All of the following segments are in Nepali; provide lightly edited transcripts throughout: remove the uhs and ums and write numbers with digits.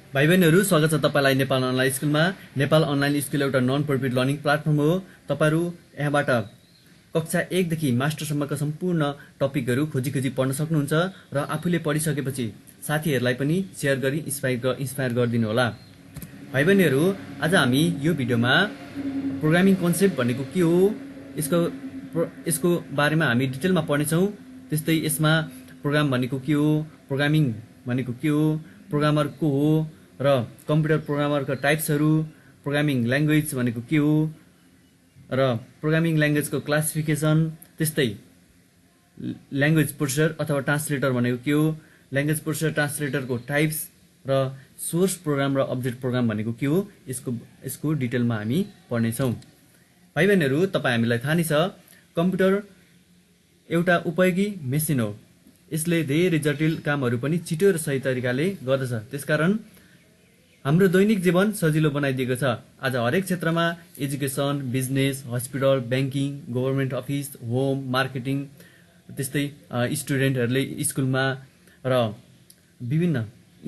भाइ बहिनीहरू स्वागत छ तपाईँलाई नेपाल अनलाइन स्कुलमा। नेपाल अनलाइन स्कुल एउटा नन प्रफिट लर्निङ प्लेटफर्म हो। तपाईँहरू यहाँबाट कक्षा 1 देखि मास्टरसम्मका सम्पूर्ण टपिकहरू खोजी खोजी पढ्न सक्नुहुन्छ र आफूले पढिसकेपछि साथीहरूलाई पनि सेयर गरी इन्स्पायर गरिदिनु होला। भाइ बहिनीहरू, आज हामी यो भिडियोमा प्रोग्रामिङ कन्सेप्ट भनेको के हो यसको बारेमा हामी डिटेलमा पढ्नेछौँ। त्यस्तै यसमा प्रोग्राम भनेको के हो, प्रोग्रामिङ भनेको के हो, प्रोग्रामर को हो र कम्प्युटर प्रोग्रामरका टाइप्सहरू, प्रोग्रामिङ ल्याङ्ग्वेज भनेको के हो र प्रोग्रामिङ ल्याङ्ग्वेजको क्लासिफिकेसन, त्यस्तै ल्याङ्ग्वेज प्रोसेसर अथवा ट्रान्सलेटर भनेको के हो, ल्याङ्ग्वेज प्रोसेसर ट्रान्सलेटरको टाइप्स र सोर्स प्रोग्राम र अब्जेक्ट प्रोग्राम भनेको के हो, यसको डिटेलमा हामी पढ्नेछौँ। भाइ बहिनीहरू, तपाईँ हामीलाई थाहा नै छ, कम्प्युटर एउटा उपयोगी मेसिन हो। यसले धेरै जटिल कामहरू पनि छिटो र सही तरिकाले गर्दछ। त्यसकारण हाम्रो दैनिक जीवन सजिलो बनाइदिएको छ। आज हरेक क्षेत्रमा education, business, hospital, banking, government office, home, marketing, त्यस्तै स्टुडेन्टहरूले स्कुलमा र विभिन्न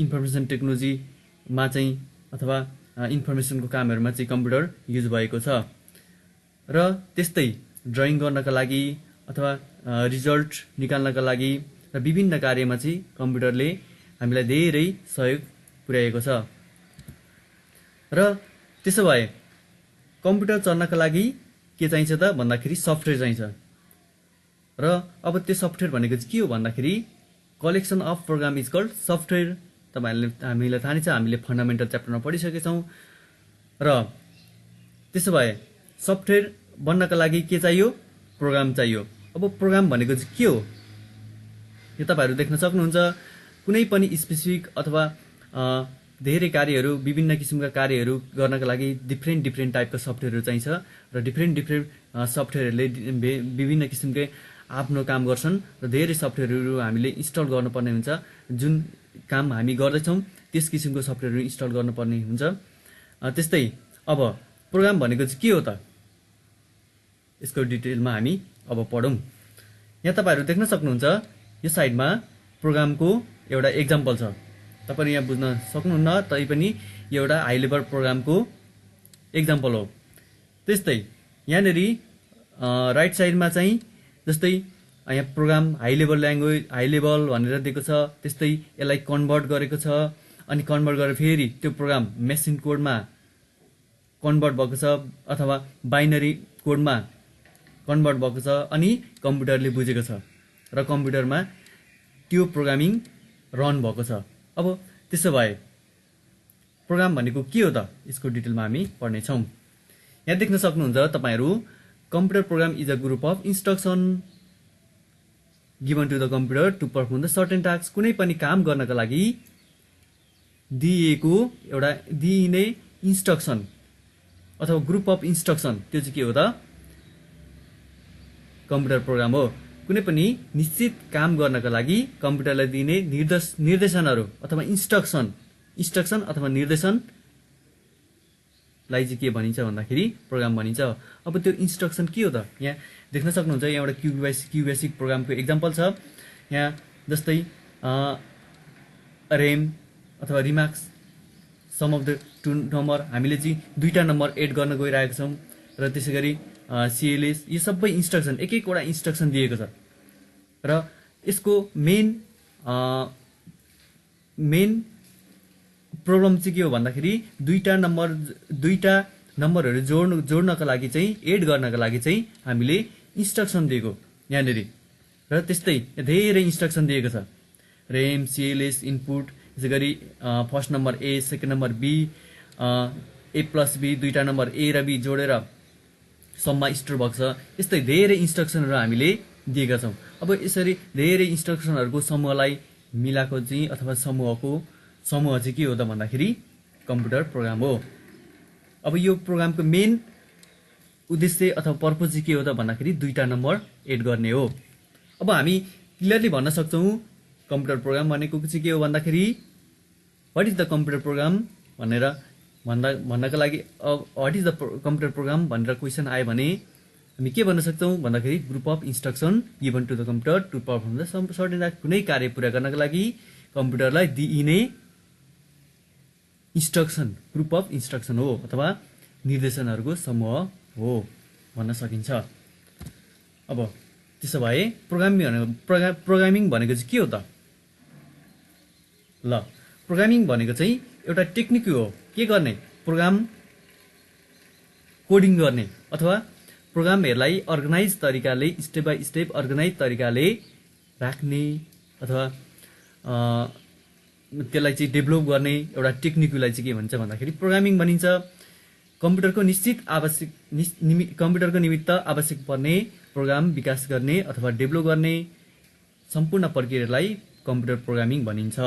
इन्फर्मेसन टेक्नोलोजीमा चाहिँ अथवा इन्फर्मेसनको कामहरूमा चाहिँ कम्प्युटर युज भएको छ। र त्यस्तै ड्रइङ गर्नका लागि अथवा रिजल्ट निकाल्नका लागि र विभिन्न कार्यमा चाहिँ कम्प्युटरले हामीलाई धेरै सहयोग पुर्याएको छ। र त्यसो भए कम्प्युटर चल्नका लागि के चाहिन्छ त भन्दाखेरि सफ्टवेयर चाहिन्छ। र अब त्यो सफ्टवेयर भनेको चाहिँ के हो भन्दाखेरि collection of program is called software. हामीलाई थाहा नै छ, हामीले फन्डामेन्टल च्याप्टरमा पढिसकेछौँ। र त्यसो भए सफ्टवेयर बन्नका लागि के चाहियो? प्रोग्राम चाहियो। अब प्रोग्राम भनेको चाहिँ के हो यो तपाईँहरू देख्न सक्नुहुन्छ। कुनै पनि स्पेसिफिक अथवा धेरै कार्यहरू, विभिन्न किसिमका कार्यहरू गर्नका लागि डिफ्रेन्ट टाइपका सफ्टवेयरहरू चाहिन्छ र डिफ्रेन्ट सफ्टवेयरहरूले विभिन्न किसिमकै आफ्नो काम गर्छन् र धेरै सफ्टवेयरहरू हामीले इन्स्टल गर्नुपर्ने हुन्छ। जुन काम हामी गर्दैछौँ त्यस किसिमको सफ्टवेयरहरू इन्स्टल गर्नुपर्ने हुन्छ। त्यस्तै अब प्रोग्राम भनेको चाहिँ के हो त, यसको डिटेलमा हामी अब पढौँ। यहाँ तपाईँहरू देख्न सक्नुहुन्छ, यो साइडमा प्रोग्रामको एउटा एक्जाम्पल छ। तपाईँहरू यहाँ बुझ्न सक्नुहुन्न, तैपनि यो एउटा हाई लेभल प्रोग्रामको एक्जाम्पल हो। त्यस्तै यहाँनिर राइट साइडमा चाहिँ जस्तै यहाँ program high level language, high level भनेर दिएको छ। त्यस्तै यसलाई कन्भर्ट गरेको छ, अनि कन्भर्ट गरेर फेरि त्यो प्रोग्राम मेसिन कोडमा कन्भर्ट भएको छ अथवा बाइनरी कोडमा कन्भर्ट भएको छ, अनि कम्प्युटरले बुझेको छ र कम्प्युटरमा त्यो प्रोग्रामिङ रन भएको छ। अब त्यसो भए प्रोग्राम भनेको के हो त, यसको डिटेलमा हामी पढ्नेछौँ। यहाँ देख्न सक्नुहुन्छ तपाईँहरू, computer program is a group of instruction given to the computer to perform the certain task. कुनै पनि काम गर्नका लागि दिइने इन्स्ट्रक्सन अथवा ग्रुप अफ इन्स्ट्रक्सन, त्यो चाहिँ के हो त, कम्प्युटर प्रोग्राम हो। कुनै पनि निश्चित काम गर्नका लागि कम्प्युटरलाई दिने निर्देशनहरू अथवा इन्स्ट्रक्सन अथवा निर्देशनलाई चाहिँ के भनिन्छ भन्दाखेरि प्रोग्राम भनिन्छ। अब त्यो इन्स्ट्रक्सन के हो त, यहाँ देख्न सक्नुहुन्छ, यहाँ एउटा क्युबेसिक प्रोग्रामको एक्जाम्पल छ। यहाँ जस्तै रेम अथवा remarks, sum of the two number, हामीले चाहिँ दुईवटा नम्बर एड गर्न गइरहेको छौँ र त्यसै गरी सिएलएस, यो सबै इन्स्ट्रक्सन एकवटा इन्स्ट्रक्सन दिएको छ। र यसको मेन प्रब्लम चाहिँ के हो भन्दाखेरि दुईवटा नम्बरहरू जोड्नका लागि चाहिँ, एड गर्नका लागि चाहिँ हामीले इन्स्ट्रक्सन दिएको यहाँनिर। र त्यस्तै धेरै इन्स्ट्रक्सन दिएको छ, रेम, सिएलएस, इनपुट, यसै गरी first number A, second number B, A plus B, दुईवटा नम्बर ए र बी जोडेर सम्मा स्टोर भएको छ। यस्तै धेरै इन्स्ट्रक्सनहरू हामीले दिएका छौँ। अब यसरी धेरै इन्स्ट्रक्सनहरूको समूहलाई मिलाएको चाहिँ अथवा समूह चाहिँ के हो त भन्दाखेरि कम्प्युटर प्रोग्राम हो। अब यो प्रोग्रामको मेन उद्देश्य अथवा पर्पज चाहिँ के हो त भन्दाखेरि दुईवटा नम्बर एड गर्ने हो। अब हामी क्लियरली भन्न सक्छौँ कम्प्युटर प्रोग्राम भनेको चाहिँ के हो भन्दाखेरि what is the computer program भनेर भन्नका लागि what is the computer program भनेर क्वेसन आयो भने हामी के भन्न सक्छौँ भन्दाखेरि group of instruction given to the computer to perform the certain task. कुनै कार्य पुरा गर्नका लागि कम्प्युटरलाई दिइने इन्स्ट्रक्सन, ग्रुप अफ इन्स्ट्रक्सन हो अथवा निर्देशनहरूको समूह हो भन्न सकिन्छ। अब त्यसो भए प्रोग्रामिङ भनेको चाहिँ के हो त? ल, प्रोग्रामिङ भनेको चाहिँ एउटा टेक्निक हो। के गर्ने? प्रोग्राम कोडिङ गर्ने अथवा प्रोग्रामहरूलाई अर्गनाइज तरिकाले, स्टेप बाई स्टेप अर्गनाइज तरिकाले राख्ने अथवा त्यसलाई चाहिँ डेभलप गर्ने एउटा टेक्निकलाई चाहिँ के भन्छ भन्दाखेरि प्रोग्रामिङ भनिन्छ। कम्प्युटरको निमित्त आवश्यक पर्ने प्रोग्राम विकास गर्ने अथवा डेभलप गर्ने सम्पूर्ण प्रक्रियालाई कम्प्युटर प्रोग्रामिङ भनिन्छ।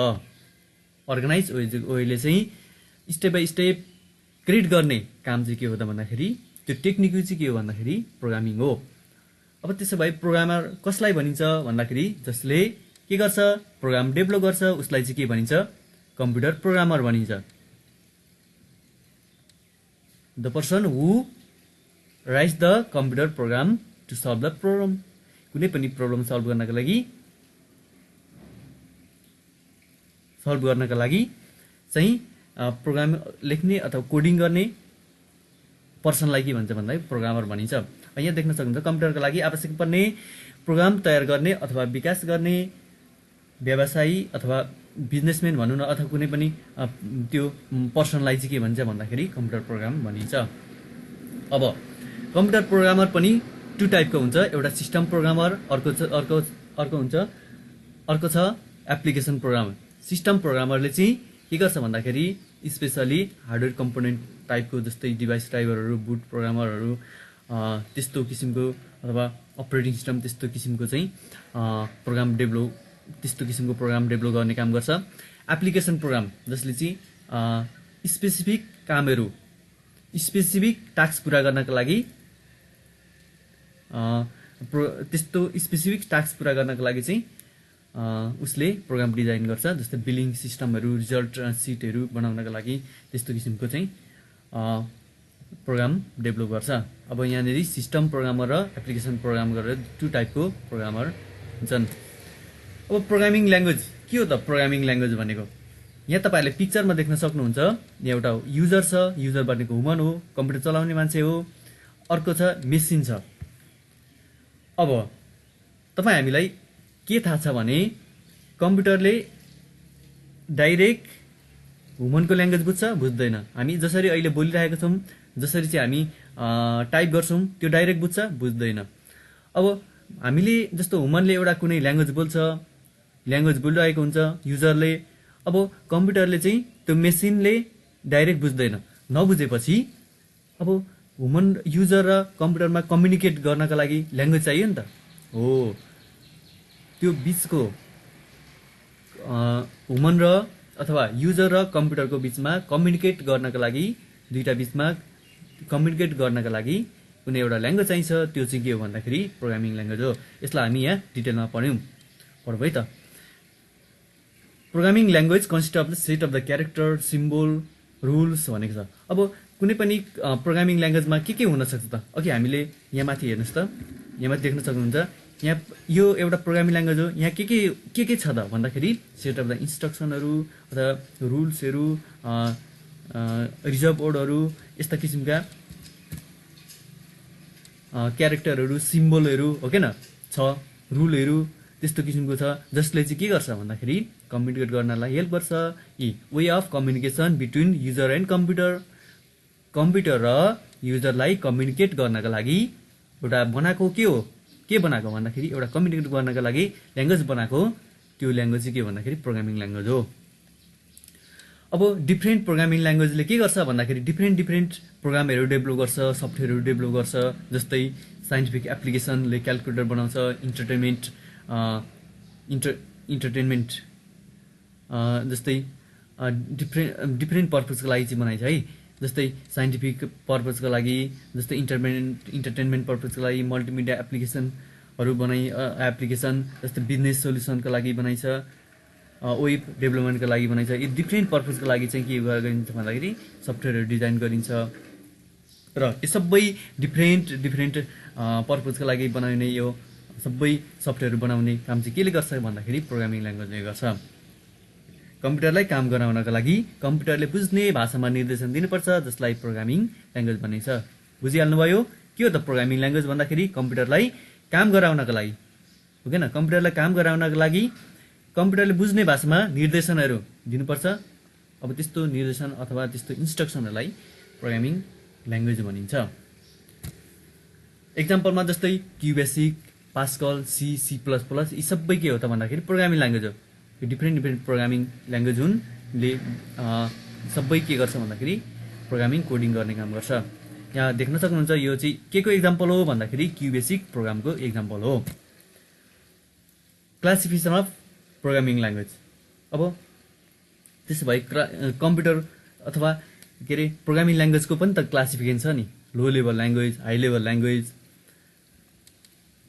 अर्गनाइज वेले चाहिँ स्टेप बाई स्टेप क्रिएट गर्ने काम चाहिँ के हो त भन्दाखेरि त्यो टेक्निक चाहिँ के हो भन्दाखेरि प्रोग्रामिङ हो। अब त्यसो भए प्रोग्रामर कसलाई भनिन्छ भन्दाखेरि जसले के गर्छ? प्रोग्राम डेभलप गर्छ, उसलाई चाहिँ के भनिन्छ? कम्प्युटर प्रोग्रामर भनिन्छ। The person who writes the computer program to solve the problem. कुनै पनि प्रब्लम सल्भ गर्नका लागि चाहिँ प्रोग्राम लेख्ने अथवा कोडिङ गर्ने पर्सनलाई के भन्छ भन्दाखेरि प्रोग्रामर भनिन्छ। यहाँ देख्न सक्नुहुन्छ कम्प्युटरका लागि आवश्यक पर्ने प्रोग्राम तयार गर्ने अथवा विकास गर्ने व्यवसायी अथवा बिजनेसम्यान भनौँ न अथवा कुनै पनि त्यो पर्सनलाई चाहिँ के भन्छ भन्दाखेरि कम्प्युटर प्रोग्राम भनिन्छ। अब कम्प्युटर प्रोग्रामर पनि टु टाइपको हुन्छ। एउटा सिस्टम प्रोग्रामर, अर्को छ एप्लिकेसन प्रोग्रामर। सिस्टम प्रोग्रामरले चाहिँ के गर्छ भन्दाखेरि स्पेसली हार्डवेयर कम्पोनेन्ट टाइपको जस्तै डिभाइस ड्राइभरहरू, बुट प्रोग्रामरहरू, त्यस्तो किसिमको अथवा अपरेटिङ सिस्टम त्यस्तो किसिमको चाहिँ त्यस्तो किसिमको प्रोग्राम डेभलप गर्ने काम गर्छ। एप्लिकेसन प्रोग्राम जसले चाहिँ स्पेसिफिक टास्क पुरा गर्नका लागि त्यस्तो स्पेसिफिक टास्क पुरा गर्नका लागि चाहिँ उसले प्रोग्राम डिजाइन गर्छ। जस्तै बिलिङ सिस्टमहरू, रिजल्ट सिटहरू बनाउनका लागि त्यस्तो किसिमको चाहिँ प्रोग्राम डेभलप गर्छ। अब यहाँनिर सिस्टम प्रोग्रामर र एप्लिकेसन प्रोग्राम गरेर टु टाइपको प्रोग्रामर हुन्छन्। अब प्रोग्रामिङ ल्याङ्ग्वेज के हो त? प्रोग्रामिङ ल्याङ्ग्वेज भनेको यहाँ तपाईँहरूले पिक्चरमा देख्न सक्नुहुन्छ। यहाँ एउटा युजर छ, युजर भनेको ह्युमन हो, कम्प्युटर चलाउने मान्छे हो। अर्को छ मेसिन छ। अब हामीलाई के थाहा छ भने कम्प्युटरले डाइरेक्ट ह्युमनको ल्याङ्ग्वेज बुझ्दैन। हामी जसरी अहिले बोलिरहेका छौँ, जसरी चाहिँ हामी टाइप गर्छौँ त्यो डाइरेक्ट बुझ्दैन। अब हामीले जस्तो ह्युमनले एउटा कुनै ल्याङ्ग्वेज बोलिरहेको हुन्छ युजरले, अब कम्प्युटरले चाहिँ त्यो मेसिनले डाइरेक्ट बुझ्दैन। नबुझेपछि अब ह्युमन युजर र कम्प्युटरमा कम्युनिकेट गर्नका लागि ल्याङ्ग्वेज चाहियो नि त हो। त्यो बिचको ह्युमन र अथवा युजर र कम्प्युटरको बिचमा कम्युनिकेट गर्नका लागि, दुईटा बिचमा कम्युनिकेट गर्नका लागि कुनै एउटा ल्याङ्ग्वेज चाहिन्छ। त्यो चाहिँ के हो भन्दाखेरि प्रोग्रामिङ ल्याङ्ग्वेज हो। यसलाई हामी यहाँ डिटेलमा पढौँ है त। Programming language consist of the set of the character, symbol, rules भनेको छ। अब कुनै पनि प्रोग्रामिङ ल्याङ्ग्वेजमा के हुन सक्छ त? अघि हामीले यहाँ माथि हेर्नुहोस् त, यहाँ माथि देख्न सक्नुहुन्छ। यहाँ यो एउटा प्रोग्रामिङ ल्याङ्ग्वेज हो। यहाँ के छ त भन्दाखेरि सेट अफ द इन्स्ट्रक्सनहरू अथवा रुल्सहरू, रिजर्भ वर्डहरू, यस्ता किसिमका क्यारेक्टरहरू, सिम्बलहरू हो किन छ, रुलहरू त्यस्तो किसिमको छ। जसले चाहिँ के गर्छ भन्दाखेरि कम्युनिकेट गर्नलाई हेल्प गर्छ। Way of communication between user and computer र युजरलाई कम्युनिकेट गर्नका लागि एउटा बनाएको के बनाएको भन्दाखेरि एउटा कम्युनिकेट गर्नका लागि ल्याङ्ग्वेज बनाएको। त्यो ल्याङ्ग्वेज चाहिँ के भन्दाखेरि प्रोग्रामिङ ल्याङ्ग्वेज हो। अब डिफ्रेन्ट प्रोग्रामिङ ल्याङ्ग्वेजले के गर्छ भन्दाखेरि डिफ्रेन्ट प्रोग्रामहरू डेभलप गर्छ, सफ्टवेयरहरू डेभलप गर्छ। जस्तै साइन्टिफिक एप्लिकेसनले क्यालकुलेटर बनाउँछ, इन्टरटेनमेन्ट जस्तै डिफ्रेन्ट पर्पजको लागि चाहिँ बनाइन्छ है। जस्तै साइन्टिफिक पर्पजको लागि, जस्तै इन्टरटेनमेन्ट पर्पजको लागि मल्टिमिडिया एप्लिकेसन जस्तै बिजनेस सोल्युसनको लागि बनाइन्छ, वेब डेभलपमेन्टको लागि बनाइन्छ। यी डिफ्रेन्ट पर्पजको लागि चाहिँ के गरिन्छ भन्दाखेरि सफ्टवेयरहरू डिजाइन गरिन्छ। र यो सबै डिफ्रेन्ट पर्पजको लागि बनाउने यो सबै सफ्टवेयरहरू बनाउने काम चाहिँ केले गर्छ भन्दाखेरि प्रोग्रामिङ ल्याङ्ग्वेजले गर्छ। कम्प्युटरलाई काम गराउनका लागि कम्प्युटरले बुझ्ने भाषामा निर्देशन दिनुपर्छ, जसलाई प्रोग्रामिङ ल्याङ्ग्वेज भनिन्छ। बुझिहाल्नुभयो? के हो त प्रोग्रामिङ ल्याङ्ग्वेज भन्दाखेरि कम्प्युटरलाई काम गराउनका लागि, हो किन? कम्प्युटरलाई काम गराउनका लागि कम्प्युटरले बुझ्ने भाषामा निर्देशनहरू दिनुपर्छ। अब त्यस्तो निर्देशन अथवा त्यस्तो इन्स्ट्रक्सनहरूलाई प्रोग्रामिङ ल्याङ्ग्वेज भनिन्छ। एक्जाम्पलमा जस्तै QBasic, pascal, C plus plus यी सबै के हो त भन्दाखेरि प्रोग्रामिङ ल्याङ्ग्वेज हो। यो डिफ्रेन्ट प्रोग्रामिङ ल्याङ्ग्वेज हुन्। सबै के गर्छ भन्दाखेरि प्रोग्रामिङ कोडिङ गर्ने काम गर्छ। यहाँ देख्न सक्नुहुन्छ यो चाहिँ के को एक्जाम्पल हो भन्दाखेरि क्युबेसिक प्रोग्रामको एक्जाम्पल हो। Classification of programming language. अब त्यसो भए कम्प्युटर अथवा के अरे प्रोग्रामिङ ल्याङ्ग्वेजको पनि त क्लासिफिकेसन छ नि। Low level language, high level language.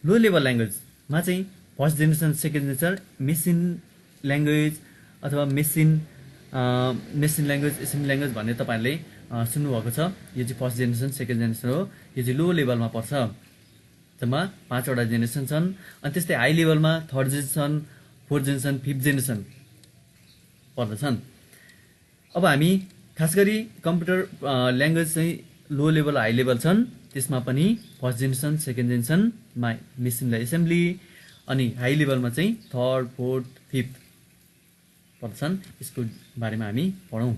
Low level ल्याङ्ग्वेजमा चाहिँ first generation, second generation, machine language अथवा मेसिन ल्याङ्ग्वेज, एसेम्बली ल्याङ्ग्वेज भन्ने तपाईँहरूले सुन्नुभएको छ। यो चाहिँ फर्स्ट जेनेरेसन, सेकेन्ड जेनेरेसन हो। यो चाहिँ लो लेभलमा पर्छ। जम्मा 5वटा जेनेरेसन छन्। अनि त्यस्तै हाई लेभलमा third generation, fourth generation, fifth generation पर्दछन्। अब हामी खास गरी कम्प्युटर ल्याङ्ग्वेज चाहिँ लो लेभल, हाई लेभल छन्। त्यसमा पनि फर्स्ट जेनेरेसन, सेकेन्ड जेनेरेसनमा मेसिनलाई एसेम्बली, अनि हाई लेभलमा चाहिँ थर्ड, फोर्थ, फिफ्थ पर्दछन्। यसको बारेमा हामी पढौँ।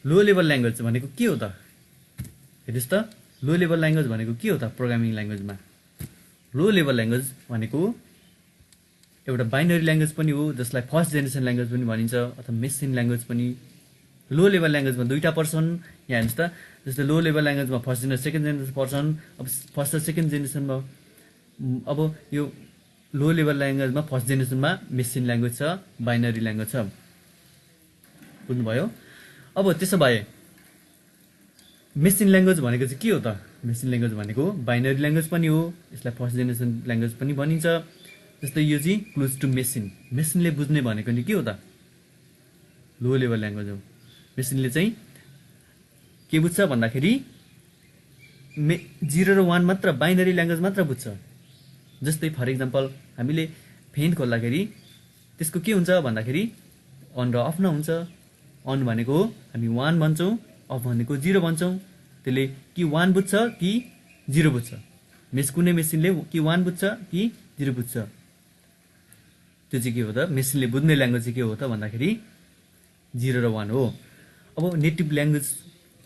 लो लेभल ल्याङ्ग्वेज भनेको के हो त? हेर्नुहोस् त, लो लेभल ल्याङ्ग्वेज भनेको के हो त प्रोग्रामिङ ल्याङ्ग्वेजमा? लो लेभल ल्याङ्ग्वेज भनेको एउटा बाइनरी ल्याङ्ग्वेज पनि हो, जसलाई फर्स्ट जेनेरेसन ल्याङ्ग्वेज पनि भनिन्छ अथवा मेसिन ल्याङ्ग्वेज पनि। लो लेभल ल्याङ्ग्वेजमा दुईवटा पर्छन्। यहाँ हेर्नुहोस् त, जस्तै लो लेभल ल्याङ्ग्वेजमा फर्स्ट जेनेरेसन, सेकेन्ड जेनेरेसन पर्छन्। अब फर्स्ट र सेकेन्ड जेनेरेसनमा अब यो लो लेभल ल्याङ्ग्वेजमा फर्स्ट जेनेरेसनमा मेसिन ल्याङ्ग्वेज छ, बाइनरी ल्याङ्ग्वेज छ। बुझ्नुभयो? अब त्यसो भए मेसिन ल्याङ्ग्वेज भनेको चाहिँ के हो त? मेसिन ल्याङ्ग्वेज भनेको बाइनरी ल्याङ्ग्वेज पनि हो, यसलाई फर्स्ट जेनेरेसन ल्याङ्ग्वेज पनि भनिन्छ। जस्तै यो चाहिँ क्लोज टु मेसिन। मेसिनले बुझ्ने भनेको नि के हो त? लो लेभल ल्याङ्ग्वेज हो। मेसिनले चाहिँ के बुझ्छ भन्दाखेरि 0 र 1 मात्र, बाइनरी ल्याङ्ग्वेज मात्र बुझ्छ। जस्तै फर इक्जाम्पल हामीले फ्यान खोल्दाखेरि त्यसको के हुन्छ भन्दाखेरि अन र अफ न हुन्छ। अन भनेको हामी 1 भन्छौँ, अफ भनेको 0 भन्छौँ। त्यसले कि 1 बुझ्छ कि 0 बुझ्छ। कुनै मेसिनले कि 1 बुझ्छ कि 0 बुझ्छ। त्यो चाहिँ के हो त? मेसिनले बुझ्ने ल्याङ्ग्वेज चाहिँ के हो त भन्दाखेरि 0 र 1 हो। अब नेटिभ ल्याङ्ग्वेज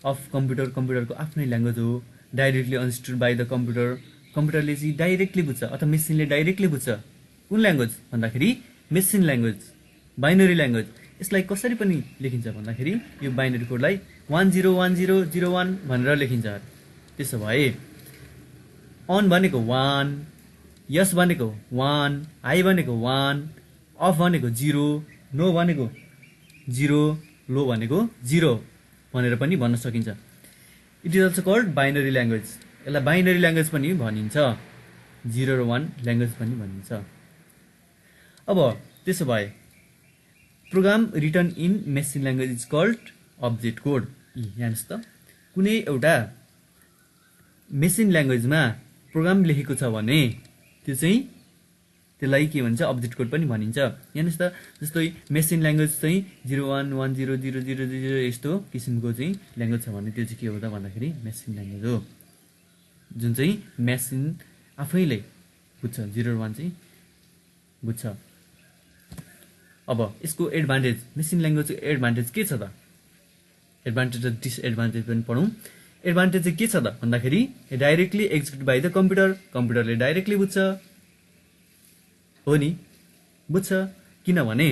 अफ कम्प्युटर, कम्प्युटरको आफ्नै ल्याङ्ग्वेज हो। Directly understood by the computer. कम्प्युटरले चाहिँ डाइरेक्टली बुझ्छ अथवा मेसिनले डाइरेक्टली बुझ्छ। कुन ल्याङ्ग्वेज भन्दाखेरि मेसिन ल्याङ्ग्वेज, बाइनरी ल्याङ्ग्वेज। यसलाई कसरी पनि लेखिन्छ भन्दाखेरि यो बाइनरी कोडलाई 101001 भनेर लेखिन्छ। त्यसो भए अन भनेको 1, यस भनेको 1, हाई भनेको 1, अफ भनेको 0, नो भनेको 0, लो भनेको 0 भनेर पनि भन्न सकिन्छ। It is also called binary language. यसलाई बाइनरी ल्याङ्ग्वेज पनि भनिन्छ, 0 र 1 ल्याङ्ग्वेज पनि भनिन्छ। अब त्यसो भए program written in machine language is called object code. हेर्नुहोस् त, कुनै एउटा मेसिन ल्याङ्ग्वेजमा प्रोग्राम लेखेको छ भने त्यसलाई के भन्छ? अब्जेक्ट कोड पनि भनिन्छ। हेर्नुहोस् त, जस्तै मेसिन ल्याङ्ग्वेज चाहिँ 01100000 यस्तो किसिमको चाहिँ ल्याङ्ग्वेज छ भने त्यो चाहिँ के हो त भन्दाखेरि मेसिन ल्याङ्ग्वेज हो, जुन चाहिँ मेसिन आफैले बुझ्छ। 0 र 1 चाहिँ बुझ्छ। अब यसको एडभान्टेज, मेसिन ल्याङ्ग्वेजको एडभान्टेज के छ त? एडभान्टेज र डिसएडभान्टेज पनि पढौँ। एडभान्टेज चाहिँ के छ त भन्दाखेरि directly execute by the computer. कम्प्युटरले डाइरेक्टली बुझ्छ, हो नि, बुझ्छ। किनभने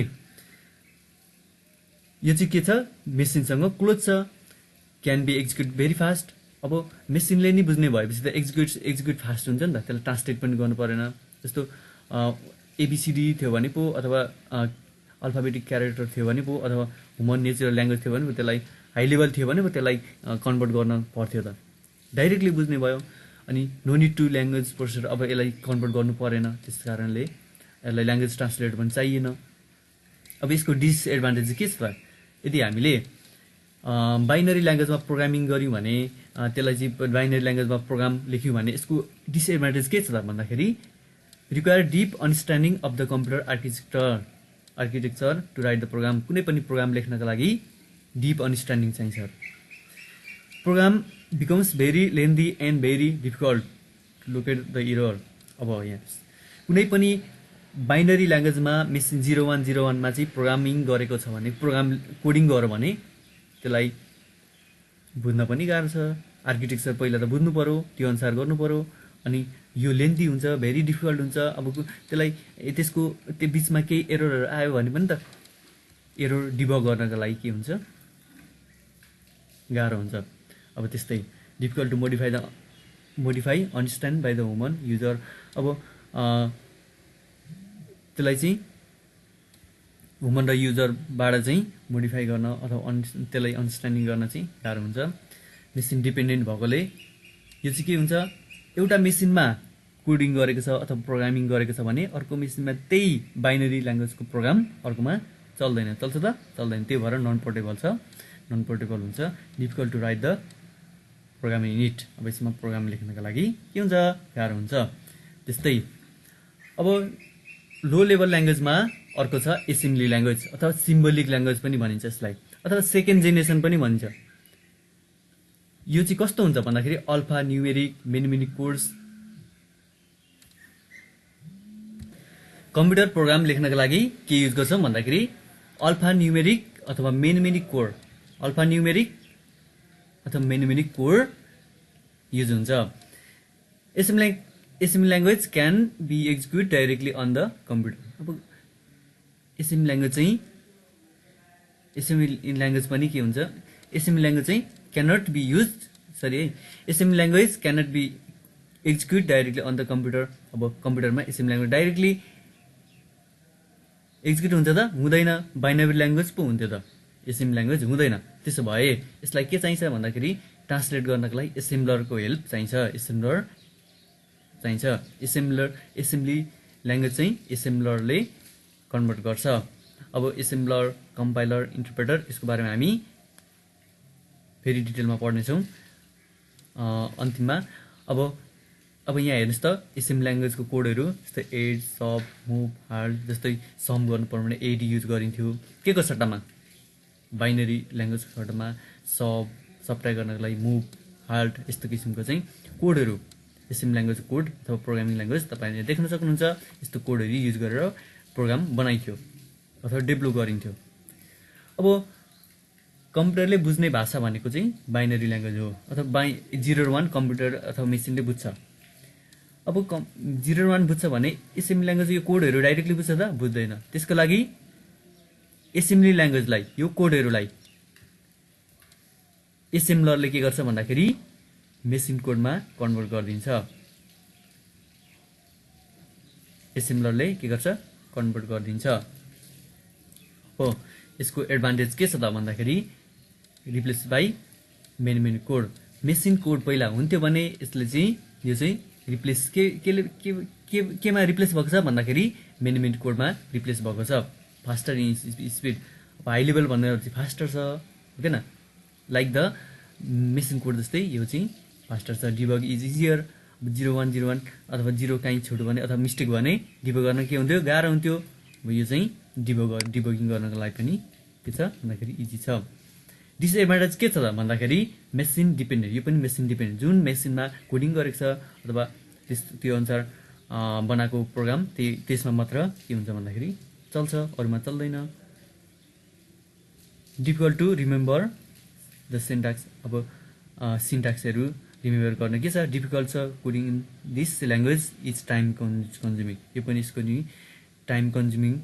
यो चाहिँ के छ? मेसिनसँग क्लोज छ, can be execute very fast. अब मेसिनले नि बुझ्ने भएपछि त एक्जिक्युट फास्ट हुन्छ नि त, त्यसलाई ट्रान्सलेट पनि गर्नु परेन। जस्तो एबिसिडी थियो भने पो, अथवा अल्फाबेटिक क्यारेक्टर थियो भने पो, अथवा ह्युमन नेचुरल ल्याङ्ग्वेज थियो भने पो, त्यसलाई हाई लेभल थियो भने पो त्यसलाई कन्भर्ट गर्न पर्थ्यो त। डाइरेक्टली बुझ्ने भयो। अनि no need to language processor, अब यसलाई कन्भर्ट गर्नु परेन, त्यस कारणले यसलाई ल्याङ्ग्वेज ट्रान्सलेट पनि चाहिएन। अब यसको डिसएडभान्टेज चाहिँ के छ त? यदि हामीले बाइनरी ल्याङ्ग्वेजमा प्रोग्रामिङ गऱ्यौँ भने, त्यसलाई चाहिँ बाइनरी ल्याङ्ग्वेजमा प्रोग्राम लेख्यौँ भने यसको डिसएडभान्टेज के छ त भन्दाखेरि require deep understanding of the computer architecture. Architecture to write the program. कुनै पनि प्रोग्राम लेख्नका लागि डिप अन्डरस्ट्यान्डिङ चाहिन्छ। Program becomes very lengthy and very difficult to locate the error. अब यहाँ कुनै पनि बाइनरी ल्याङ्ग्वेजमा मेसिन 0101 मा चाहिँ प्रोग्रामिङ गरेको छ भने, प्रोग्राम कोडिङ गर्यो भने त्यसलाई बुझ्न पनि गाह्रो छ। आर्किटेक्चर पहिला त बुझ्नु पर्यो, त्यो अनुसार गर्नु पर्यो, अनि यो लेन्थी हुन्छ, भेरी डिफिकल्ट हुन्छ। अब त्यसलाई त्यसको त्यो बिचमा केही एररहरू आयो भने पनि त एरर डिबग गर्नका लागि के हुन्छ, गाह्रो हुन्छ। अब त्यस्तै difficult to modify understand by the human user. अब त्यसलाई चाहिँ ह्युमन र युजरबाट चाहिँ मोडिफाई गर्न अथवा त्यसलाई अन्डरस्ट्यान्डिङ गर्न चाहिँ गाह्रो हुन्छ। मेसिन डिपेन्डेन्ट भएकोले यो चाहिँ के हुन्छ, एउटा मेसिनमा कोडिङ गरेको छ अथवा प्रोग्रामिङ गरेको छ भने अर्को मेसिनमा त्यही बाइनरी ल्याङ्ग्वेजको प्रोग्राम अर्कोमा चल्दैन। चल्छ त? चल्दैन। त्यो भएर नन पोर्टेबल छ, नन पोर्टेबल हुन्छ। Difficult to write the programming unit. अब यसमा प्रोग्राम लेख्नका लागि के हुन्छ, गाह्रो हुन्छ। त्यस्तै अब लो लेभल ल्याङ्ग्वेजमा अर्को छ एसेम्ब्ली ल्याङ्ग्वेज अथवा सिम्बोलिक ल्याङ्ग्वेज पनि भनिन्छ यसलाई, अथवा सेकेन्ड जेनेरेसन पनि भनिन्छ। यो चाहिँ कस्तो हुन्छ भन्दाखेरि alpha numeric mnemonic codes. Computer program लेख्नका लागि के युज गर्छौँ भन्दाखेरि अल्फा न्युमेरिक अथवा मेनिमेनिक कोड, अल्फा न्युमेरिक अथवा मेनिमेनिक कोड युज हुन्छ। Assembly language can be execute directly on the computer. अब एसेम्ब्ली ल्याङ्ग्वेज चाहिँ एसेम्ब्ली ल्याङ्ग्वेज पनि के हुन्छ, एसेम्ब्ली ल्याङ्ग्वेज चाहिँ cannot be use assembly language cannot be execute directly on the computer. अब कम्प्युटरमा एसेम्ब्ली ल्याङ्ग्वेज डाइरेक्टली एक्जिक्युट हुन्छ त? हुँदैन। बाइनरी ल्याङ्ग्वेज पो हुन्थ्यो त, एसेम्ब्ली ल्याङ्ग्वेज हुँदैन। त्यसो भए यसलाई के चाहिन्छ भन्दाखेरि ट्रान्सलेट गर्नको लागि एसेम्ब्लरको हेल्प चाहिन्छ, एसेम्ब्लर चाहिन्छ। एसेम्ब्ली ल्याङ्ग्वेज चाहिँ एसेम्ब्लरले कन्भर्ट गर्छ। अब एसेम्ब्लर, कम्पाइलर, इन्टरप्रेटर, यसको बारेमा हामी फेरि डिटेलमा पढ्नेछौँ अन्तिममा। अब यहाँ हेर्नुहोस् त, एसेम्ब्ली ल्याङ्ग्वेजको कोडहरू जस्तै एड, सब, मुभ, हाल्ट। जस्तै सम गर्नु पर्यो भने एडी युज गरिन्थ्यो के को सट्टामा, बाइनरी ल्याङ्ग्वेजको सट्टामा सबट्र्याक्ट गर्नको लागि मुभ, हाल्ट, यस्तो किसिमको चाहिँ कोडहरू एसेम्ब्ली ल्याङ्ग्वेज कोड अथवा प्रोग्रामिङ ल्याङ्ग्वेज तपाईँले देख्न सक्नुहुन्छ। यस्तो कोडहरू युज गरेर प्रोग्राम बनाइन्थ्यो अथवा डेभलप गरिन्थ्यो। अब कम्प्युटरले बुझ्ने भाषा भनेको चाहिँ बाइनरी ल्याङ्ग्वेज हो, अथवा 01 कम्प्युटर अथवा मेसिनले बुझ्छ। अब 01 बुझ्छ भने एसेम्ब्ली ल्याङ्ग्वेज यो कोडहरू डाइरेक्टली बुझ्छ त? बुझ्दैन। त्यसको लागि एसेम्ब्ली ल्याङ्ग्वेजलाई, यो कोडहरूलाई एसेम्ब्लरले के गर्छ भन्दाखेरि मेसिन कोडमा कन्भर्ट गरिदिन्छ। एसेम्ब्लरले के गर्छ, कन्भर्ट गरिदिन्छ। हो, यसको एडभान्टेज के छ त भन्दाखेरि replace by mnemonic code. Machine code पहिला हुन्थ्यो भने यसले चाहिँ यो चाहिँ रिप्लेस केमा रिप्लेस भएको छ भन्दाखेरि मेनिमेनिक कोडमा रिप्लेस भएको छ। Faster in speed, high level भनेर चाहिँ फास्टर छ, होइन? लाइक द मेसिन कोड जस्तै यो चाहिँ फास्टर छ। Debug is easier. 0101 अथवा 0 काहीँ छोड्यो भने अथवा मिस्टेक भने डिबग गर्न के हुन्थ्यो, गाह्रो हुन्थ्यो। अब यो चाहिँ डिबगिङ गर्नको लागि पनि के छ भन्दाखेरि इजी छ। डिसएडभान्टेज के छ त भन्दाखेरि मेसिन डिपेन्डेन्ट। यो पनि मेसिन डिपेन्डेन्ट। जुन मेसिनमा कोडिङ गरेको छ अथवा त्यो अनुसार बनाएको प्रोग्राम त्यसमा मात्र के हुन्छ भन्दाखेरि चल्छ, अरूमा चल्दैन। Difficult to remember the syntax. अब सिन्ट्याक्सहरू रिमेम्बर गर्न के छ, डिफिकल्ट छ। Coding in this language is time consuming. यो पनि यसको नि टाइम कन्ज्युमिङ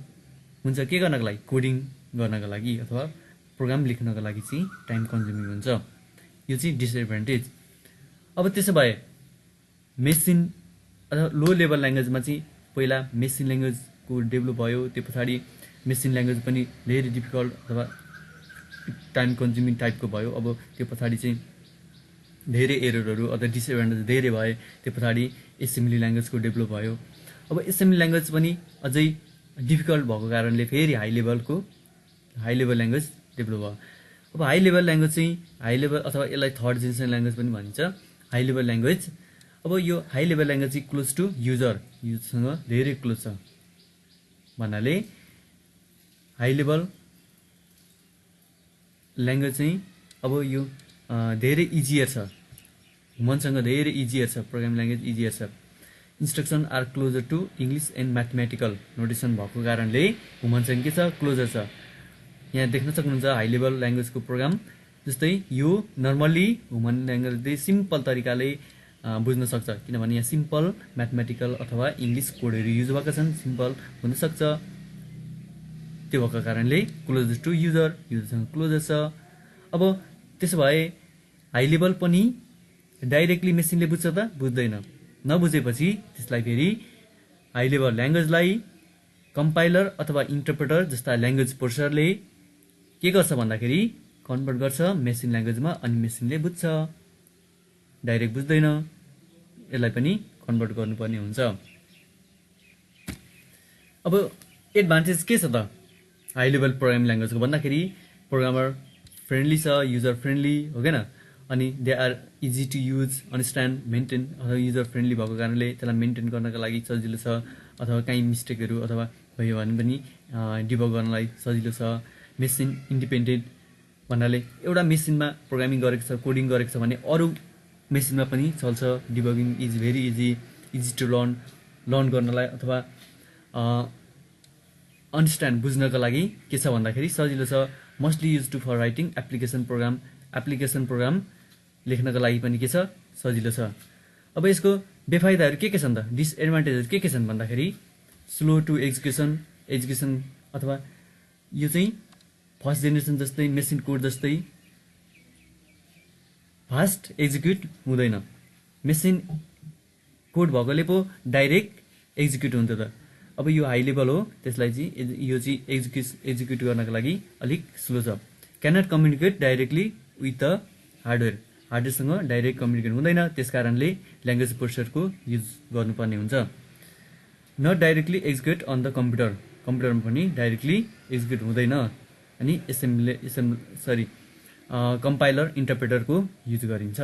हुन्छ के गर्नको लागि, कोडिङ गर्नको लागि अथवा प्रोग्राम लेख्नको लागि चाहिँ टाइम कन्ज्युमिङ हुन्छ। यो चाहिँ डिसएडभान्टेज। अब त्यसो भए मेसिन अथवा लो लेभल ल्याङ्ग्वेजमा चाहिँ पहिला मेसिन ल्याङ्ग्वेजको डेभलप भयो, त्यो पछाडि मेसिन ल्याङ्ग्वेज पनि धेरै डिफिकल्ट अथवा टाइम कन्ज्युमिङ टाइपको भयो। अब त्यो पछाडि चाहिँ धेरै एररहरू अथवा डिसएडभान्टेज धेरै भए। त्यो पछाडि एसेम्ब्ली ल्याङ्ग्वेजको डेभलप भयो। अब एसेम्ब्ली ल्याङ्ग्वेज पनि अझै डिफिकल्ट भएको कारणले फेरि हाई लेभल ल्याङ्ग्वेज डेभलप भयो। अब हाई लेभल ल्याङ्ग्वेज चाहिँ हाई लेभल अथवा यसलाई थर्ड जेनेरेसन ल्याङ्ग्वेज पनि भनिन्छ। हाई लेभल ल्याङ्ग्वेज, अब यो हाई लेभल ल्याङ्ग्वेज चाहिँ क्लोज टु युजसँग धेरै क्लोज छ भन्नाले हाई लेभल ल्याङ्ग्वेज चाहिँ अब यो धेरै इजियर छ, ह्युमनसँग धेरै इजियर छ, प्रोग्रामिङ ल्याङ्ग्वेज इजियर छ। Instruction are closer to English and mathematical notation भएको कारणले ह्युमनसँग के छ, क्लोजर छ। यहाँ देख्न सक्नुहुन्छ हाई लेभल ल्याङ्ग्वेजको प्रोग्राम, जस्तै यो नर्मल्ली ह्युमन ल्याङ्ग्वेजले सिम्पल तरिकाले बुझ्न सक्छ, किनभने यहाँ सिम्पल म्याथमेटिकल अथवा इङ्ग्लिस कोडहरू युज भएका छन्, सिम्पल हुनसक्छ। त्यो भएको कारणले क्लोजर टु युजरसँग क्लोजर छ। अब त्यसो भए हाई लेभल पनि डाइरेक्टली मेसिनले बुझ्छ त? बुझ्दैन। नबुझेपछि त्यसलाई फेरि हाई लेभल ल्याङ्ग्वेजलाई कम्पाइलर अथवा इन्टरप्रेटर जस्ता ल्याङ्ग्वेज प्रोसेसरले के गर्छ भन्दाखेरि कन्भर्ट गर्छ मेसिन ल्याङ्ग्वेजमा, अनि मेसिनले बुझ्छ, डाइरेक्ट बुझ्दैन। यसलाई पनि कन्भर्ट गर्नुपर्ने हुन्छ। अब एडभान्टेज के छ त हाई लेभल प्रोग्रामिङ ल्याङ्ग्वेजको भन्दाखेरि प्रोग्रामर फ्रेन्डली छ, युजर फ्रेन्डली हो क्या, अनि they are easy to use, understand, maintain, अथवा युजर फ्रेन्डली भएको कारणले त्यसलाई मेन्टेन गर्नका लागि सजिलो छ, अथवा काहीँ मिस्टेकहरू अथवा भयो भने पनि डिबग गर्नलाई सजिलो छ। मेसिन इन्डिपेन्डेन्ट भन्नाले एउटा मेसिनमा प्रोग्रामिङ गरेको छ, कोडिङ गरेको छ भने अरू मेसिनमा पनि चल्छ। Debugging is very easy to learn गर्नलाई अथवा अन्डरस्ट्यान्ड बुझ्नका लागि के छ भन्दाखेरि सजिलो छ। Mostly use to for writing application program लेख्नका लागि पनि के छ, सजिलो छ। अब यसको बेफाइदाहरू के छन् त, डिसएडभान्टेजहरू के छन् भन्दाखेरि स्लो टु एजुकेसन अथवा यो चाहिँ फर्स्ट जेनेरेसन जस्तै मेसिन कोड जस्तै फास्ट एक्जिक्युट हुँदैन। मेसिन कोड भएकोले पो डाइरेक्ट एक्जिक्युट हुन्छ त। अब यो हाई लेभल हो, त्यसलाई चाहिँ यो चाहिँ एक्जिक्युट गर्नको लागि अलिक स्लो छ। Cannot communicate directly with the हार्डवेयरसँग डाइरेक्ट कम्युनिकेट हुँदैन, त्यस कारणले ल्याङ्ग्वेज प्रोसेसरको युज गर्नुपर्ने हुन्छ। Not directly execute on the कम्प्युटरमा पनि डाइरेक्टली एक्जिक्युट हुँदैन, अनि कम्पाइलर इन्टरप्रेटरको युज गरिन्छ।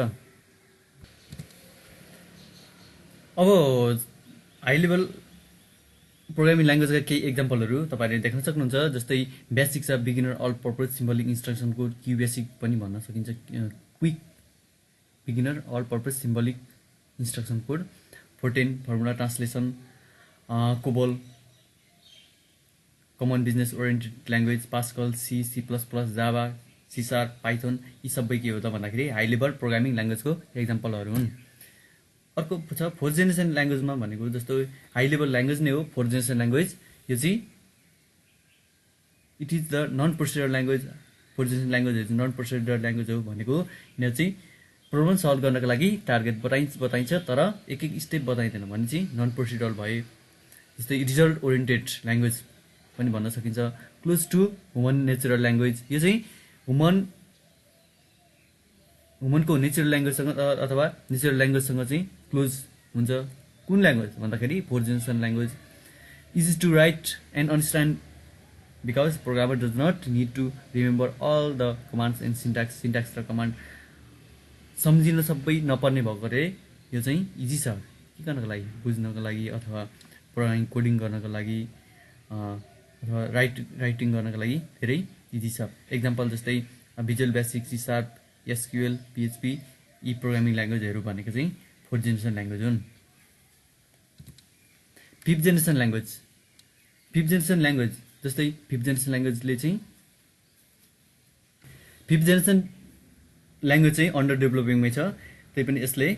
अब हाई लेभल प्रोग्रामिङ ल्याङ्ग्वेजका केही एक्जाम्पलहरू तपाईँहरूले देख्न सक्नुहुन्छ, जस्तै बेसिक छ, beginner all purpose symbolic instruction code, Q BASIC पनि भन्न सकिन्छ, quick beginner all purpose symbolic instruction code, FORTRAN formula translation, COBOL common business oriented language, Pascal, C plus plus, Java, C sharp, Python, यी सबै के हो त भन्दाखेरि हाई लेभल प्रोग्रामिङ ल्याङ्ग्वेजको एक्जाम्पलहरू हुन्। अर्को छ फोर्थ जेनेरेसन ल्याङ्ग्वेजमा भनेको जस्तो हाई लेभल ल्याङ्ग्वेज नै हो फोर्थ जेनेरेसन ल्याङ्ग्वेज। यो चाहिँ it is the non procedure language. Fourth generation ल्याङ्ग्वेजहरू चाहिँ नन प्रोसिडर ल्याङ्ग्वेज हो भनेको यिनीहरू चाहिँ प्रब्लम सल्भ गर्नको लागि टार्गेट बताइन्छ, तर एक स्टेप बताइँदैन भने चाहिँ नन प्रोसिडरल भयो। जस्तै रिजल्ट ओरिएन्टेड ल्याङ्ग्वेज पनि भन्न सकिन्छ। Close to human natural language, यो चाहिँ ह्युमनको नेचुरल ल्याङ्ग्वेजसँग अथवा नेचुरल ल्याङ्ग्वेजसँग चाहिँ क्लोज हुन्छ। कुन ल्याङ्ग्वेज भन्दाखेरि fourth generation language. Easy to write and understand because programmer does not need to remember all the commands and syntax र कमान्ड सम्झिन सबै नपर्ने भएकोले यो चाहिँ इजी छ के गर्नको लागि, बुझ्नको लागि अथवा प्रोग्रामिङ कोडिङ गर्नको लागि अथवा राइटिङ गर्नको लागि धेरै इजी छ। एक्जाम्पल जस्तै Visual Basic, C sharp, SQL, PHP, यी प्रोग्रामिङ ल्याङ्ग्वेजहरू भनेको चाहिँ फोर्थ जेनेरेसन ल्याङ्ग्वेज हुन्। फिफ्थ जेनेरेसन ल्याङ्ग्वेज जस्तै फिफ्थ जेनेरेसन ल्याङ्ग्वेज चाहिँ अन्डर डेभलपिङमै छ, त्यही पनि यसले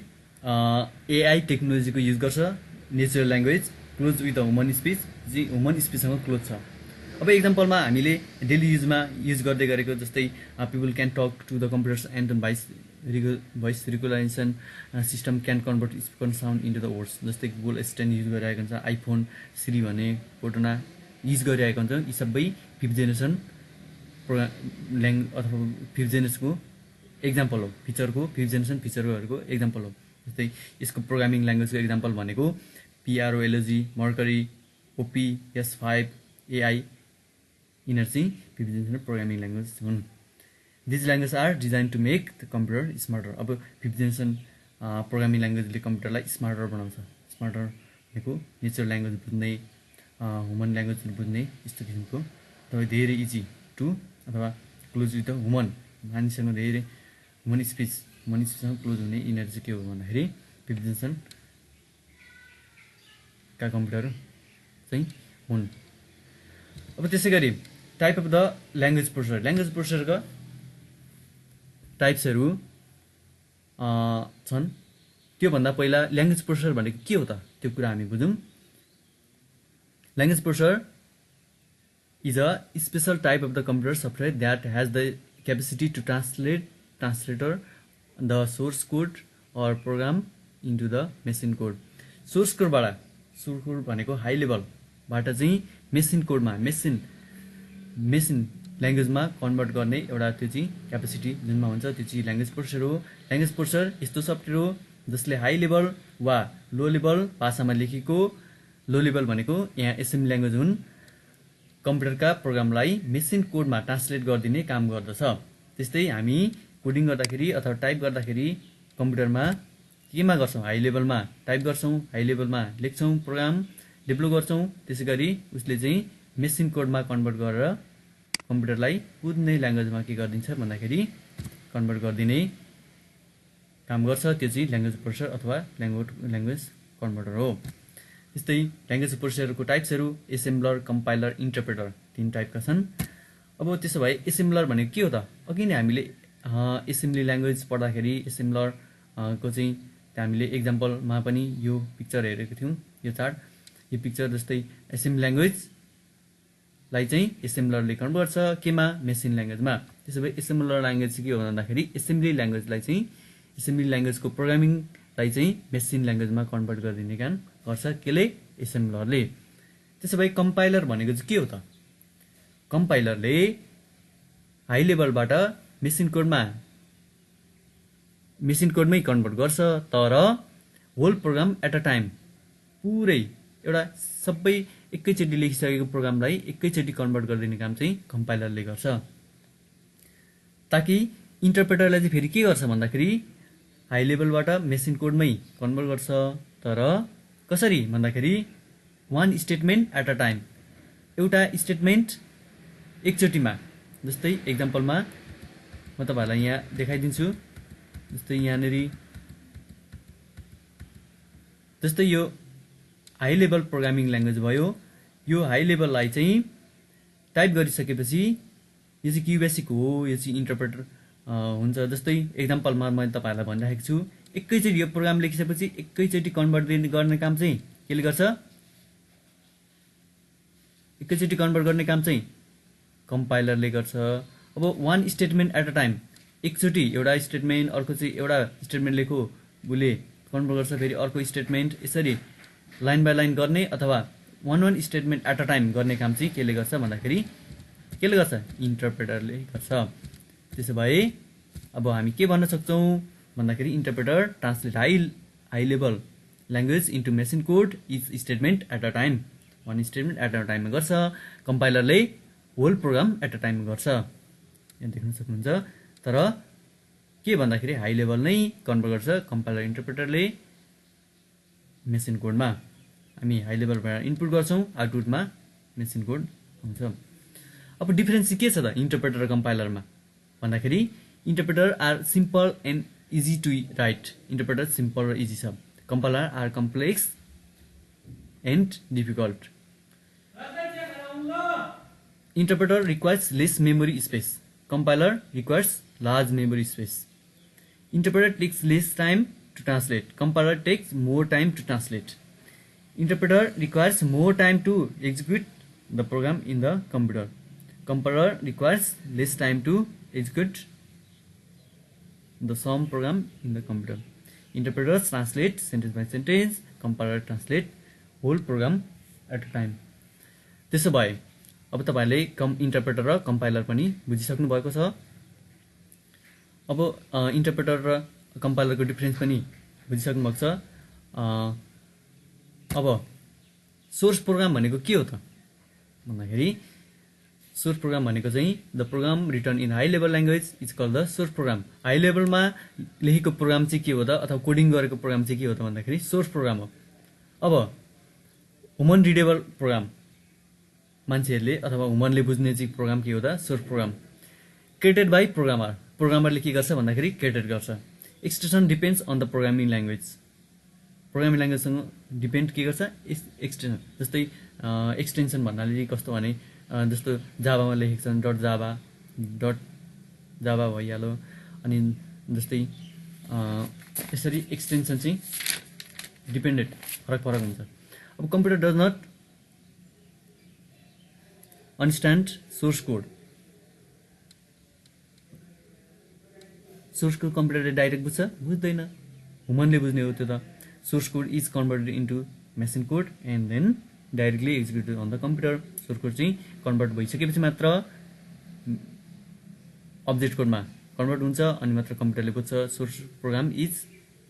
एआई टेक्नोलोजीको युज गर्छ। Natural language close with the human speech, चाहिँ ह्युमन स्पिचसँग क्लोज छ। अब एक्जाम्पलमा हामीले डेली युज गर्दै गरेको जस्तै people can talk to the computers and voice recognisation system can convert spoken sound into the words, जस्तै गुगल एसिस्टेन्ट युज गरिरहेको हुन्छ, आइफोन, सिरी भने कोर्टना युज गरिरहेको हुन्छ। यी सबै फिफ्थ जेनेरेसन अथवा फिफ्थ जेनेरेसनको एक्जाम्पल हो, फिफ्थ जेनेरेसन फिचरहरूको एक्जाम्पल हो। जस्तै यसको प्रोग्रामिङ ल्याङ्ग्वेजको एक्जाम्पल भनेको PROLOG, Mercury, OP, S5, AI, यिनीहरू चाहिँ फिफ्थ जेनेरेसन प्रोग्रामिङ ल्याङ्ग्वेज हुन्। These language are design to make the computer smarter. अब फिफ्थ जेनेरेसन प्रोग्रामिङ ल्याङ्ग्वेजले कम्प्युटरलाई स्मार्टर बनाउँछ। स्मार्टर भनेको नेचुरल ल्याङ्ग्वेज बुझ्ने, ह्युमन ल्याङ्ग्वेज बुझ्ने, यस्तो किसिमको अथवा धेरै इजी टु अथवा क्लोज विथ द ह्युमन, मानिससँग धेरै ह्युमन स्पिचसँग क्लोज हुने यिनीहरू चाहिँ के हो भन्दाखेरि फिफ्थ जेनेरेसनका कम्प्युटर चाहिँ हुन्। अब त्यसै गरी टाइप अफ द ल्याङ्ग्वेज प्रोसेसरका टाइप्सहरू छन्। त्योभन्दा पहिला ल्याङ्ग्वेज प्रोसेसर भनेको के हो त त्यो कुरा हामी बुझौँ। Language processor is a special type of the computer software that has the capacity to translator the source code or program into the machine code। Source code भनेको हाई लेभलबाट चाहिँ मेसिन कोडमा मेसिन ल्याङ्ग्वेजमा कन्भर्ट गर्ने एउटा त्यो चाहिँ क्यापेसिटी जुनमा हुन्छ त्यो चाहिँ ल्याङ्ग्वेज प्रोसेसर हो। ल्याङ्ग्वेज प्रोसेसर यस्तो सफ्टवेयर हो जसले हाई लेभल वा लो लेभल भाषामा लेखेको, लो लेभल भनेको यहाँ एसेम्बली ल्याङ्ग्वेज हुन्, कम्प्युटरका प्रोग्रामलाई मेसिन कोडमा ट्रान्सलेट गरिदिने काम गर्दछ। त्यस्तै हामी कोडिङ गर्दाखेरि अथवा टाइप गर्दाखेरि कम्प्युटरमा केमा गर्छौँ, हाई लेभलमा टाइप गर्छौँ, हाई लेभलमा लेख्छौँ, प्रोग्राम डेभलप गर्छौँ। त्यसै गरी उसले चाहिँ मेसिन कोडमा कन्भर्ट गरेर कम्प्युटरलाई बुझ्ने ल्याङ्ग्वेजमा के गरिदिन्छ भन्दाखेरि कन्भर्ट गरिदिने काम गर्छ। त्यो चाहिँ ल्याङ्ग्वेज प्रोसेसर अथवा ल्याङ्ग्वेज कन्भर्टर हो। त्यस्तै ल्याङ्ग्वेज प्रोसेसरको टाइप्सहरू एसेम्बलर, कम्पाइलर, इन्टरप्रेटर 3 टाइपका छन्। अब त्यसो भए एसेम्बलर भनेको के हो त? अघि नै हामीले एसेम्बली ल्याङ्ग्वेज पढ्दाखेरि एसेम्बलर को चाहिँ हामीले एक्जाम्पलमा पनि यो पिक्चर हेरेको थियौँ, यो चार्ट, यो पिक्चर जस्तै एसेम्बली ल्याङ्ग्वेजलाई चाहिँ एसेम्बलरले कन्भर्ट गर्छ केमा, मेसिन ल्याङ्ग्वेजमा। त्यसो भए एसेम्बलर ल्याङ्ग्वेज चाहिँ के हो भन्दाखेरि एसेम्बली ल्याङ्ग्वेजलाई चाहिँ एसेम्बली ल्याङ्ग्वेजको प्रोग्रामिङलाई चाहिँ मेसिन ल्याङ्ग्वेजमा कन्भर्ट गरिदिने काम गर्छ केले, एसेम्बलरले। त्यसो भए कम्पाइलर भनेको चाहिँ के हो त? कम्पाइलरले हाई लेभलबाट मेसिन कोडमै कन्भर्ट गर्छ, तर whole program at a time, पुरै एउटा सबै एकैचोटि लेखिसकेको प्रोग्रामलाई एकैचोटि कन्भर्ट गरिदिने काम चाहिँ कम्पाइलरले गर्छ। ताकि इन्टरप्रेटरलाई चाहिँ फेरि के गर्छ भन्दाखेरि हाई लेभलबाट मेसिन कोडमै कन्भर्ट गर्छ, तर कसरी भन्दाखेरि one statement at a time, एउटा स्टेटमेन्ट एकचोटिमा। जस्तै एक्जाम्पलमा म तपाईँहरूलाई यहाँ देखाइदिन्छु। जस्तै यो हाई लेभल प्रोग्रामिङ ल्याङ्ग्वेज भयो। यो हाई लेभललाई चाहिँ टाइप गरिसकेपछि यो चाहिँ क्युबेसिक हो, यो चाहिँ इन्टरप्रेटर हुन्छ। जस्तै एक्जाम्पलमा मैले तपाईँहरूलाई भनिराखेको छु, एकैचोटि यो प्रोग्राम लेखिसकेपछि एकैचोटि कन्भर्ट गर्ने काम चाहिँ केले गर्छ? एकैचोटि कन्भर्ट गर्ने काम चाहिँ कम्पाइलरले गर्छ। अब one statement at a time, एकचोटि एउटा स्टेटमेन्ट, अर्को चाहिँ एउटा स्टेटमेन्ट लेखो, उसले कन्भर्ट गर्छ फेरि अर्को स्टेटमेन्ट, यसरी लाइन बाई लाइन गर्ने अथवा one statement at a time गर्ने काम चाहिँ केले गर्छ भन्दाखेरि केले गर्छ? इन्टरप्रेटरले गर्छ। त्यसो भए अब हामी के भन्न सक्छौँ भन्दाखेरि interpreter translate high level language into machine code is statement at a time, one statement at a टाइममा गर्छ। कम्पाइलरले होल प्रोग्राम एट अ टाइममा गर्छ, यहाँ देख्न सक्नुहुन्छ। तर के भन्दाखेरि हाई लेभल नै कन्भर्ट गर्छ कम्पाइलर इन्टरप्रेटरले मेसिन कोडमा। हामी हाई लेभलबाट इनपुट गर्छौँ, आउटपुटमा मेसिन कोड आउँछ। अब डिफरेन्स चाहिँ के छ त इन्टरप्रेटर र कम्पाइलरमा भन्दाखेरि interpreter are simple and easy to write, interpreter simple र इजी छ। Compiler are complex and difficult. Interpreter requires less memory space. Compiler requires large memory space. Interpreter takes less time to translate. Compiler takes more time to translate. Interpreter requires more time to execute the program in the computer. Compiler requires less time to execute the sum program in the computer. Interpreters translate sentence by sentence. Compiler translate whole program at a time. त्यसो भए अब तपाईहरुले इन्टरप्रेटर र कम्पाइलर पनि बुझिसक्नु भएको छ। अब इन्टरप्रेटर र कम्पाइलरको डिफरेन्स पनि बुझिसक्नु भएको छ। अब सोर्स प्रोग्राम भनेको के हो त भन्दाखेरि सोर्स प्रोग्राम भनेको चाहिँ the program written in high level language is called the source program. High लेभलमा लेखेको प्रोग्राम चाहिँ के हो त अथवा कोडिङ गरेको प्रोग्राम चाहिँ के हो त भन्दाखेरि सोर्स प्रोग्राम हो। अब ह्युमन रिडेबल प्रोग्राम मान्छेहरूले अथवा ह्युमनले बुझ्ने चाहिँ प्रोग्राम के हो त source program created by programmer प्रोग्रामरले के गर्छ भन्दाखेरि क्रिएटेड गर्छ extension depends on the programming language programming ल्याङ्ग्वेजसँग डिपेन्ड के गर्छ एक्सटेन्सन जस्तै एक्सटेन्सन भन्नाले कस्तो भने जस्तो जाभामा लेखेको छ डट जाभा भइहाल्यो अनि जस्तै यसरी एक्सटेन्सन चाहिँ डिपेन्डेन्ट फरक फरक हुन्छ अब computer does not understand source code source code कम्प्युटरले डाइरेक्ट बुझ्छ बुझ्दैन ह्युमनले बुझ्ने हो त्यो त source code is converted into machine code and then directly executed on the computer source code चाहिँ कन्भर्ट भइसकेपछि मात्र अब्जेक्ट कोडमा कन्भर्ट हुन्छ अनि मात्र कम्प्युटरले बुझ्छ source program is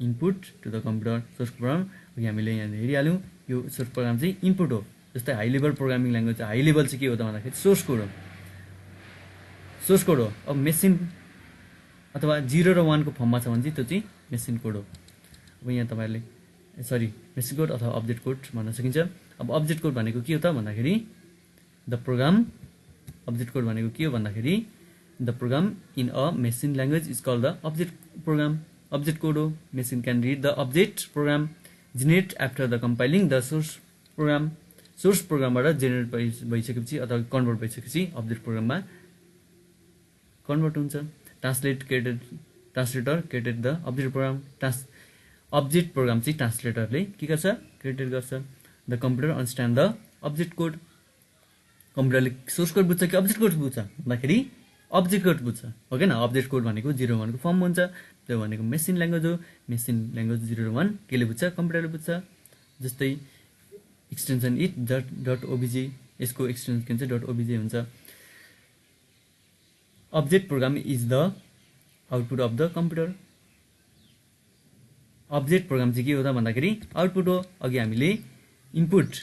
input to the computer source program अघि हामीले यहाँ हेरिहाल्यौँ यो सोर्स प्रोग्राम चाहिँ इनपुट हो जस्तै high level programming language high level चाहिँ के हो त भन्दाखेरि सोर्स कोड हो अब मेसिन अथवा 0 र 1 को फर्ममा छ भने चाहिँ त्यो चाहिँ मेसिन कोड हो अब यहाँ तपाईँहरूले मेसिन कोड अथवा अब्जेक्ट कोड भन्न सकिन्छ अब अब्जेक्ट कोड भनेको के हो त भन्दाखेरि द प्रोग्राम अब्जेक्ट कोड भनेको के हो भन्दाखेरि the program in a machine language is called the object program object code हो machine can read the object program generate after the compiling the source प्रोग्रामबाट जेनेरेट भइसकेपछि अथवा कन्भर्ट भइसकेपछि अब्जेक्ट प्रोग्राममा कन्भर्ट हुन्छ translator created the object program object program चाहिँ ट्रान्सलेटरले के गर्छ क्रिएटेड गर्छ the computer understand the object code कम्प्युटरले सोर्स कोड बुझ्छ कि अब्जेक्ट कोड बुझ्छ भन्दाखेरि अब्जेक्ट कोड बुझ्छ हो कि न अब्जेक्ट कोड भनेको 0 1 को फर्म हुन्छ त्यो भनेको मेसिन ल्याङ्ग्वेज हो मेसिन ल्याङ्ग्वेज 0 र 1 केले बुझ्छ कम्प्युटरले बुझ्छ जस्तै एक्सटेन्सन इट डट ओबिजे यसको एक्सटेन्सन के हुन्छ डट ओबिजे हुन्छ object program is the output of the computer object program चाहिँ के हो त भन्दाखेरि आउटपुट हो अघि हामीले इनपुट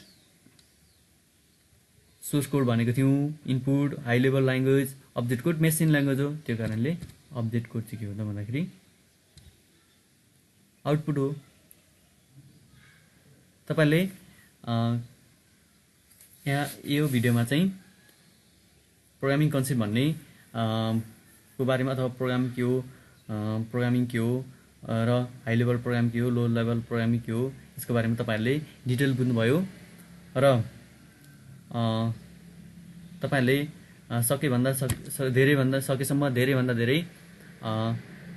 सोर्स कोड भनेको थियौँ input high level language object code machine language हो त्यो कारणले अब्जेक्ट कोड चाहिँ के हो त भन्दाखेरि आउटपुट हो तपाईँले यहाँ यो भिडियोमा चाहिँ प्रोग्रामिङ कन्सेप्ट भन्ने को बारेमा अथवा प्रोग्रामिङ के हो र हाई लेभल प्रोग्राम के हो लो लेभल प्रोग्रामिङ के हो यसको बारेमा तपाईँहरूले डिटेल बुझ्नुभयो र तपाईँहरूले सकेसम्म धेरैभन्दा धेरै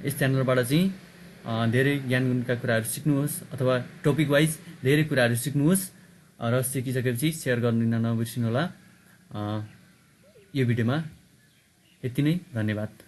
यस च्यानलबाट चाहिँ धेरै ज्ञानका कुराहरू सिक्नुहोस् अथवा टपिक वाइज धेरै कुराहरू सिक्नुहोस् र सिकिसकेपछि सेयर गर्न नबिर्सिनु होला यो भिडियोमा यति नै धन्यवाद।